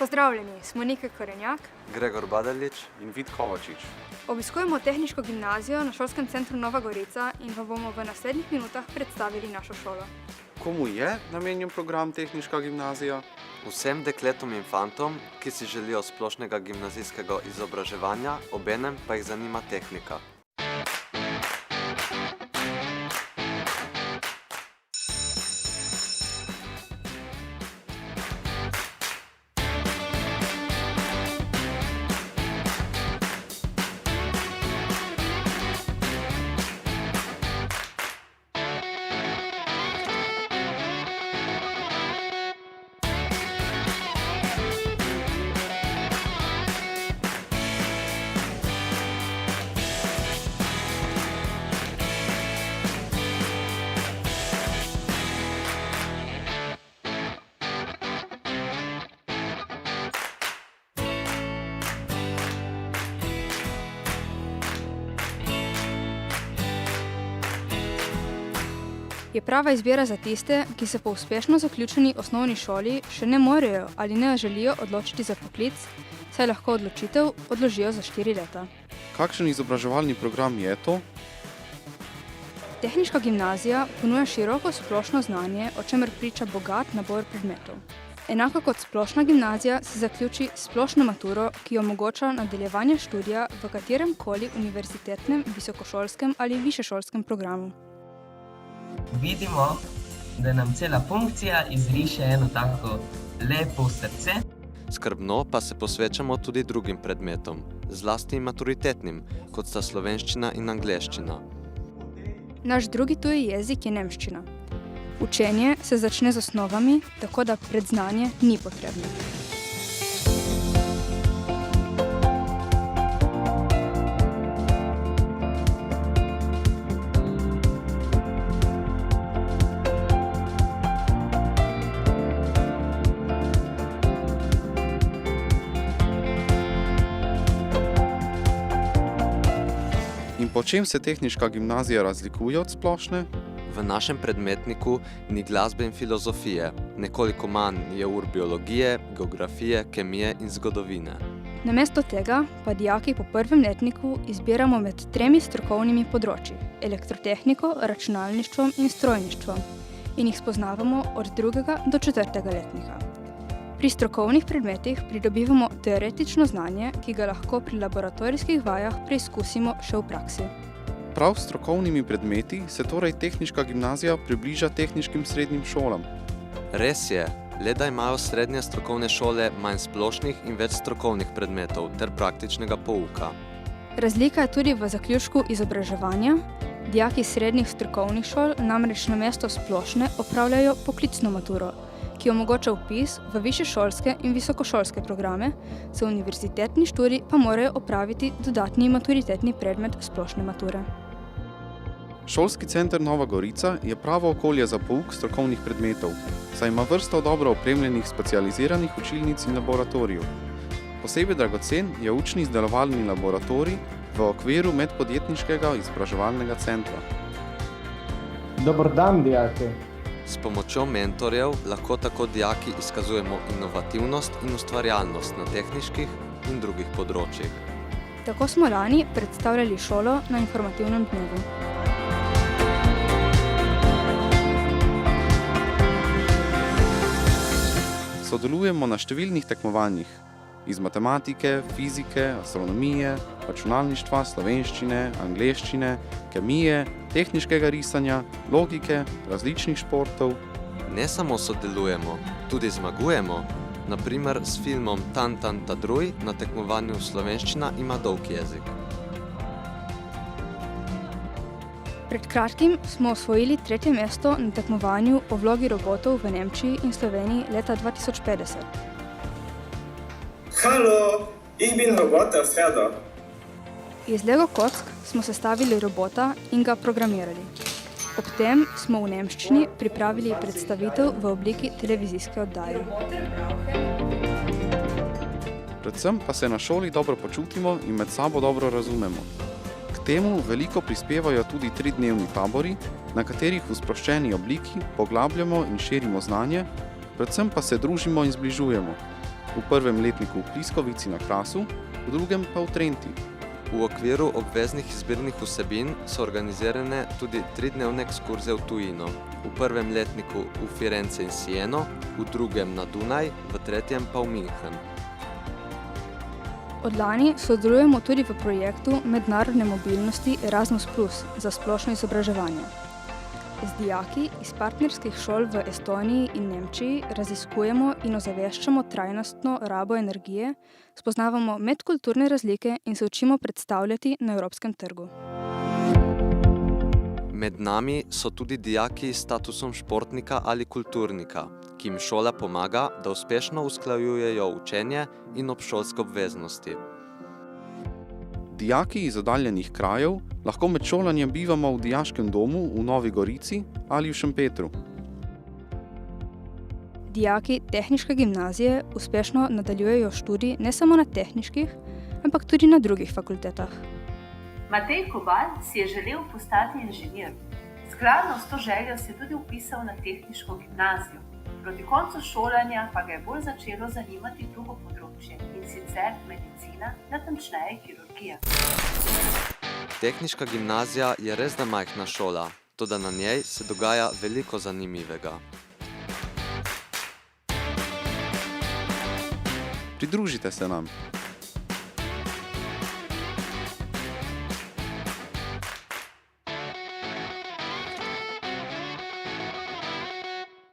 Pozdravljeni, smo Nika Korenjak, Gregor Badalič in Vid Kovačič. Obiskujemo Tehniško gimnazijo na šolskem centru Nova Gorica in vam bomo v naslednjih minutah predstavili našo šolo. Komu je namenjen program Tehniška gimnazija? Vsem dekletom in fantom, ki si želijo splošnega gimnazijskega izobraževanja, obenem pa jih zanima tehnika. Je prava izbira za tiste, ki se po uspešno zaključeni osnovni šoli še ne morejo ali ne želijo odločiti za poklic, saj lahko odločitev odložijo za 4 leta. Kakšen izobraževalni program je to? Tehniška gimnazija ponuja široko splošno znanje, o čemer priča bogat nabor predmetov. Enako kot splošna gimnazija se zaključi splošno maturo, ki omogoča nadaljevanje študija v katerem koli univerzitetnem, visokošolskem ali višješolskem programu. Vidimo, da nam cela funkcija izriše eno tako lepo srce. Skrbno pa se posvečamo tudi drugim predmetom, zlasti maturitetnim, kot sta slovenščina in angleščina. Naš drugi tuji jezik je nemščina. Učenje se začne z osnovami, tako da predznanje ni potrebno. In po čem se Tehniška gimnazija razlikuje od splošne? V našem predmetniku ni glasbe in filozofije, nekoliko manj je ur biologije, geografije, kemije in zgodovine. Namesto tega pa dijaki po prvem letniku izbiramo med 3 strokovnimi področji: elektrotehniko, računalništvom in strojništvom, in jih spoznavamo od 2. do 4. letnika. Pri strokovnih predmetih pridobivamo teoretično znanje, ki ga lahko pri laboratorijskih vajah preizkusimo še v praksi. Prav s strokovnimi predmeti se torej Tehniška gimnazija približa tehniškim srednjim šolam. Res je, le da imajo srednje strokovne šole manj splošnih in več strokovnih predmetov ter praktičnega pouka. Razlika je tudi v zaključku izobraževanja. Dijaki srednjih strokovnih šol namreč namesto splošne opravljajo poklicno maturo, ki omogoča vpis v višješolske in visokošolske programe, za univerzitetni študij pa morajo opraviti dodatni maturitetni predmet splošne mature. Šolski center Nova Gorica je pravo okolje za pouk strokovnih predmetov, saj ima vrsto dobro opremljenih specializiranih učilnic in laboratorijev. Posebej dragocen je učni izdelovalni laboratorij v okviru medpodjetniškega izobraževalnega centra. Dober dan, dijaki! S pomočjo mentorjev lahko tako dijaki izkazujemo inovativnost in ustvarjalnost na tehniških in drugih področjih. Tako smo lani predstavljali šolo na informativnem dnevu. Sodelujemo na številnih tekmovanjih iz matematike, fizike, astronomije, računalništva, slovenščine, angleščine, kemije, tehniškega risanja, logike, različnih športov. Ne samo sodelujemo, tudi zmagujemo. Na primer s filmom Tan Tan Tadruj na tekmovanju Slovenščina ima dolg jezik. Pred kratkim smo osvojili 3. mesto na tekmovanju o vlogi robotov v Nemčiji in Sloveniji leta 2050. Hallo, ich bin Roboter Ferdo. Iz Lego kock smo sestavili robota in ga programirali. Ob tem smo v nemščini pripravili predstavitev v obliki televizijske oddaje. Predvsem pa se na šoli dobro počutimo in med sabo dobro razumemo. K temu veliko prispevajo tudi 3-dnevni tabori, na katerih v sproščeni obliki poglabljamo in širimo znanje, predvsem pa se družimo in zbližujemo. v prvem letniku v Pliskovici na Krasu, v drugem pa v Trenti. V okviru obveznih izbirnih vsebin so organizirane tudi 3-dnevne ekskurze v tujino. V prvem letniku v Firence in Sieno, v drugem na Dunaj, v tretjem pa v München. Od lani sodelujemo tudi v projektu mednarodne mobilnosti Erasmus+ za splošno izobraževanje. Z dijaki iz partnerskih šol v Estoniji in Nemčiji raziskujemo in ozaveščamo trajnostno rabo energije, spoznavamo medkulturne razlike in se učimo predstavljati na evropskem trgu. Med nami so tudi dijaki s statusom športnika ali kulturnika, ki jim šola pomaga, da uspešno usklajujejo učenje in obšolske obveznosti. Dijaki iz oddaljenih krajev lahko med šolanjem bivamo v dijaškem domu v Novi Gorici ali v Šempetru. Dijaki tehniške gimnazije uspešno nadaljujejo študij ne samo na tehniških, ampak tudi na drugih fakultetah. Matej Kobal si je želel postati inženir. Skladno s to željo se je tudi vpisal na tehniško gimnazijo. Proti koncu šolanja pa ga je bolj začelo zanimati drugo področje, in sicer medicina, natančneje kirurgija. Tehniška gimnazija je res da majhna šola, toda na njej se dogaja veliko zanimivega. Pridružite se nam!